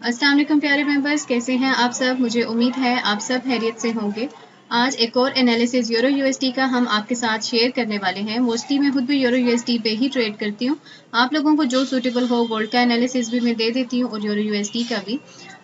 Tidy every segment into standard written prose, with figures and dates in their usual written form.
अस्सलाम वालेकुम प्यारे मेंबर्स, कैसे हैं आप सब। मुझे उम्मीद है आप सब खैरियत से होंगे। आज एक और एनालिसिस यूरो यूएसडी का हम आपके साथ शेयर करने वाले हैं। मोस्टली मैं खुद भी यूरो यूएसडी पे ही ट्रेड करती हूँ। आप लोगों को जो सूटेबल हो गोल्ड का एनालिसिस भी मैं दे देती हूँ और यूरो यूएसडी का भी।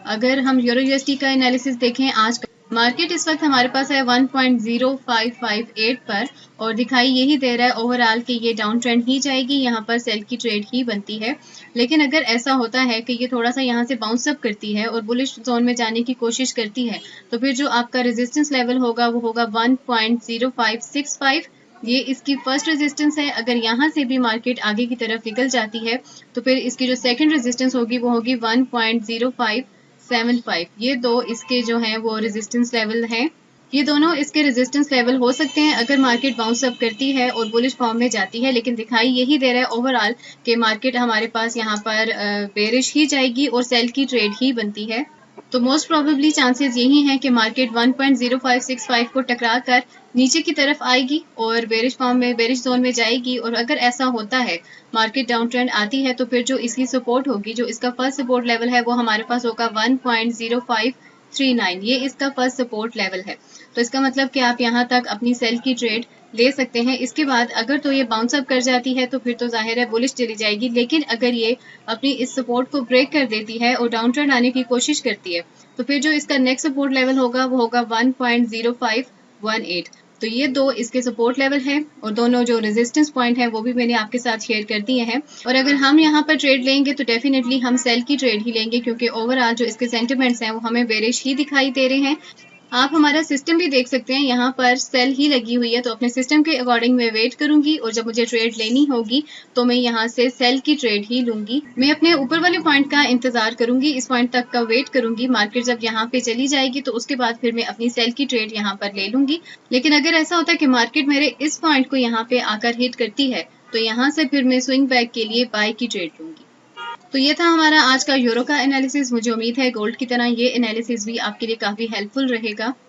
अगर हम यूरो यूएसडी का एनालिसिस देखें, आज मार्केट इस वक्त हमारे पास है 1.0558 पर और दिखाई यही दे रहा है ओवरऑल कि ये डाउन ट्रेंड ही जाएगी, यहाँ पर सेल की ट्रेड ही बनती है। लेकिन अगर ऐसा होता है कि ये थोड़ा सा यहाँ से बाउंस अप करती है और बुलिश जोन में जाने की कोशिश करती है, तो फिर जो आपका रेजिस्टेंस लेवल होगा वो होगा 1.0565। ये इसकी फर्स्ट रेजिस्टेंस है। अगर यहाँ से भी मार्केट आगे की तरफ निकल जाती है तो फिर इसकी जो सेकंड रेजिस्टेंस होगी वो होगी 1.0575। ये दो इसके जो हैं वो रेजिस्टेंस लेवल हैं। ये दोनों इसके रेजिस्टेंस लेवल हो सकते हैं अगर मार्केट बाउंस अप करती है और बुलिश फॉर्म में जाती है, लेकिन दिखाई यही दे रहा है ओवरऑल कि मार्केट हमारे पास यहाँ पर बेरिश ही जाएगी और सेल की ट्रेड ही बनती है। तो मोस्ट प्रोबेबली चांसेस यही हैं कि मार्केट 1.0565 को टकरा कर नीचे की तरफ आएगी और बेरिश फॉर्म में बेरिश जोन में जाएगी। और अगर ऐसा होता है, मार्केट डाउन ट्रेंड आती है, तो फिर जो इसकी सपोर्ट होगी, जो इसका फर्स्ट सपोर्ट लेवल है वो हमारे पास होगा 1.0539। ये इसका फर्स्ट सपोर्ट लेवल है। तो इसका मतलब कि आप यहाँ तक अपनी सेल की ट्रेड ले सकते हैं। इसके बाद अगर तो ये बाउंस अप कर जाती है तो फिर तो जाहिर है बुलिश चली जाएगी, लेकिन अगर ये अपनी इस सपोर्ट को ब्रेक कर देती है और डाउन ट्रेंड आने की कोशिश करती है तो फिर जो इसका नेक्स्ट सपोर्ट लेवल होगा वो होगा 1.0518। तो ये दो इसके सपोर्ट लेवल हैं और दोनों जो रेजिस्टेंस पॉइंट है वो भी मैंने आपके साथ शेयर कर दिए हैं। और अगर हम यहाँ पर ट्रेड लेंगे तो डेफिनेटली हम सेल की ट्रेड ही लेंगे, क्योंकि ओवरऑल जो इसके सेंटिमेंट्स हैं वो हमें बेरिश ही दिखाई दे रहे हैं। आप हमारा सिस्टम भी देख सकते हैं, यहाँ पर सेल ही लगी हुई है। तो अपने सिस्टम के अकॉर्डिंग मैं वेट करूंगी और जब मुझे ट्रेड लेनी होगी तो मैं यहाँ से सेल की ट्रेड ही लूंगी। मैं अपने ऊपर वाले पॉइंट का इंतजार करूंगी, इस पॉइंट तक का वेट करूंगी। मार्केट जब यहाँ पे चली जाएगी तो उसके बाद फिर मैं अपनी सेल की ट्रेड यहाँ पर ले लूंगी। लेकिन अगर ऐसा होता है कि मार्केट मेरे इस पॉइंट को यहाँ पे आकर हिट करती है तो यहाँ से फिर मैं स्विंग बैक के लिए बाय की ट्रेड लूंगी। तो ये था हमारा आज का यूरो का एनालिसिस। मुझे उम्मीद है गोल्ड की तरह ये एनालिसिस भी आपके लिए काफी हेल्पफुल रहेगा।